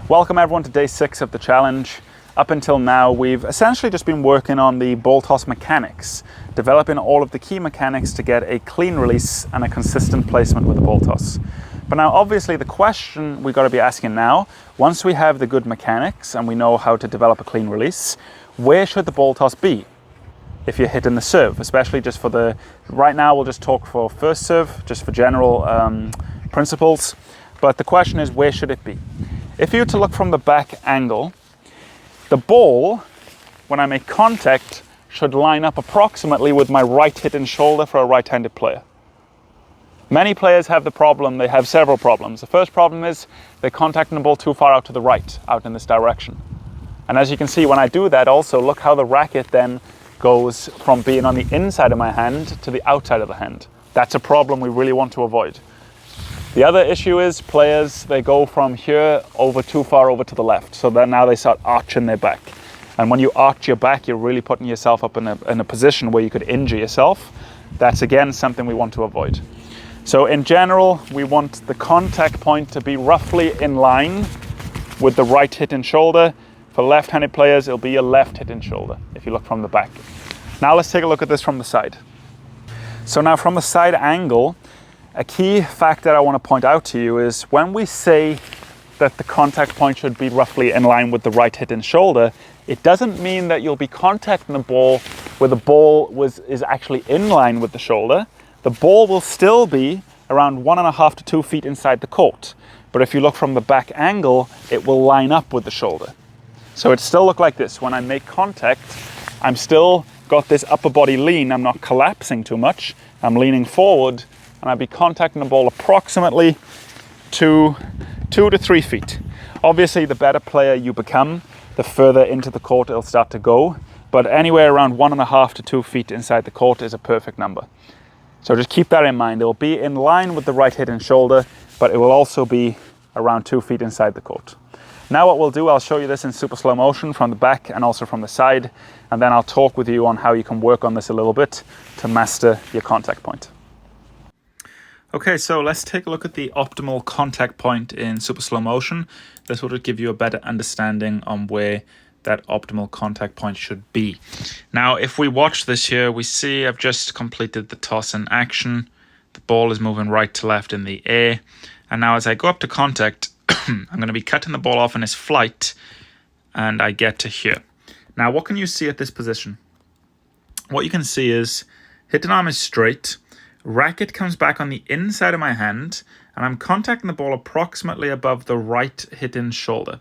Welcome everyone to day 6 of the challenge. Up until now, we've essentially just been working on the ball toss mechanics, developing all of the key mechanics to get a clean release and a consistent placement with the ball toss. But now obviously the question we've got to be asking now, once we have the good mechanics and we know how to develop a clean release, where should the ball toss be if you're hitting the serve, especially just for the, right now we'll just talk for first serve, just for general principles. But the question is, where should it be? If you were to look from the back angle, the ball, when I make contact, should line up approximately with my right hit and shoulder for a right-handed player. Many players have the problem, they have several problems. The first problem is they're contacting the ball too far out to the right, out in this direction. And as you can see, when I do that also, look how the racket then goes from being on the inside of my hand to the outside of the hand. That's a problem we really want to avoid. The other issue is players, they go from here over too far over to the left. So then now they start arching their back. And when you arch your back, you're really putting yourself up in a position where you could injure yourself. That's again something we want to avoid. So in general, we want the contact point to be roughly in line with the right hit and shoulder. For left-handed players, it'll be a left hit and shoulder if you look from the back. Now let's take a look at this from the side. So now from the side angle, a key fact that I want to point out to you is when we say that the contact point should be roughly in line with the right hit and shoulder, it doesn't mean that you'll be contacting the ball where the ball is actually in line with the shoulder. The ball will still be around 1.5 to 2 feet inside the court. But if you look from the back angle, it will line up with the shoulder. So it still look like this. When I make contact, I'm still got this upper body lean. I'm not collapsing too much. I'm leaning forward and I'll be contacting the ball approximately 2 to 3 feet. Obviously, the better player you become, the further into the court it'll start to go. But anywhere around 1.5 to 2 feet inside the court is a perfect number. So just keep that in mind. It will be in line with the right hit and shoulder, but it will also be around 2 feet inside the court. Now what we'll do, I'll show you this in super slow motion from the back and also from the side, and then I'll talk with you on how you can work on this a little bit to master your contact point. Okay, so let's take a look at the optimal contact point in super slow motion. This will give you a better understanding on where that optimal contact point should be. Now, if we watch this here, we see I've just completed the toss in action. The ball is moving right to left in the air. And now as I go up to contact, I'm going to be cutting the ball off in its flight and I get to here. Now, what can you see at this position? What you can see is hitting arm is straight. Racket comes back on the inside of my hand and I'm contacting the ball approximately above the right hit-in shoulder.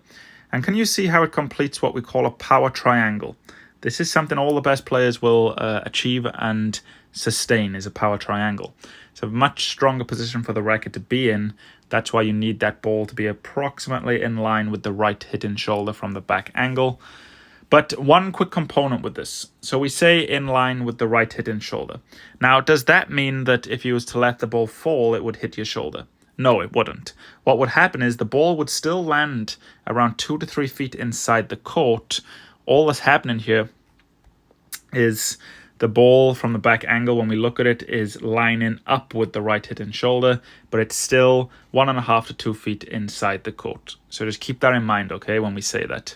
And can you see how it completes what we call a power triangle? This is something all the best players will achieve and sustain, is a power triangle. It's a much stronger position for the racket to be in. That's why you need that ball to be approximately in line with the right hit-in shoulder from the back angle. But one quick component with this. So we say in line with the right hit-in shoulder. Now, does that mean that if you was to let the ball fall, it would hit your shoulder? No, it wouldn't. What would happen is the ball would still land around 2 to 3 feet inside the court. All that's happening here is the ball from the back angle, when we look at it, is lining up with the right hit and shoulder, but it's still 1.5 to 2 feet inside the court. So just keep that in mind, okay, when we say that.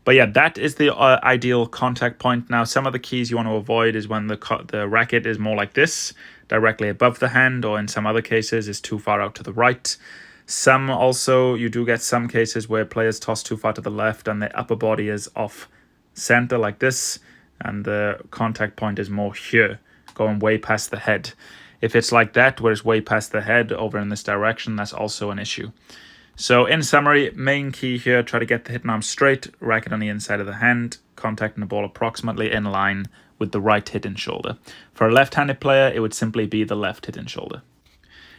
But yeah, that is the ideal contact point. Now, some of the keys you want to avoid is when the racket is more like this, directly above the hand, or in some other cases is too far out to the right. Some also, you do get some cases where players toss too far to the left and the upper body is off center like this, and the contact point is more here, going way past the head. If it's like that, where it's way past the head over in this direction, that's also an issue. So in summary, main key here, try to get the hitting arm straight, racket on the inside of the hand, contacting the ball approximately in line with the right hit and shoulder. For a left-handed player, it would simply be the left hit and shoulder.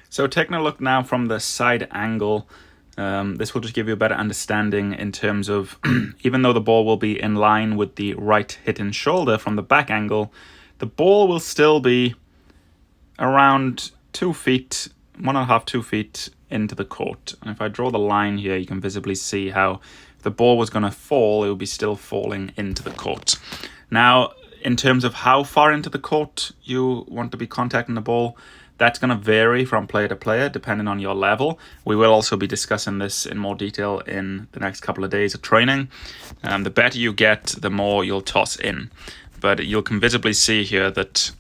So taking a look now from the side angle, this will just give you a better understanding in terms of, even though the ball will be in line with the right hit and shoulder from the back angle, the ball will still be around 2 feet, 1.5, 2 feet into the court. And if I draw the line here, you can visibly see how if the ball was going to fall, it would be still falling into the court. Now, in terms of how far into the court you want to be contacting the ball, That's going to vary from player to player depending on your level. We will also be discussing this in more detail in the next couple of days of training. The better you get, the more you'll toss in. But you can visibly see here that,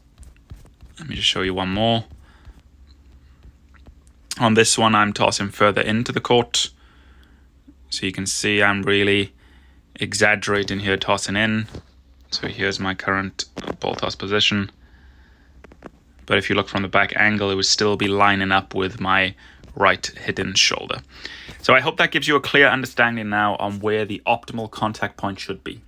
let me just show you one more. On this one, I'm tossing further into the court. So you can see I'm really exaggerating here, tossing in. So here's my current ball toss position. But if you look from the back angle, it would still be lining up with my right hidden shoulder. So I hope that gives you a clear understanding now on where the optimal contact point should be.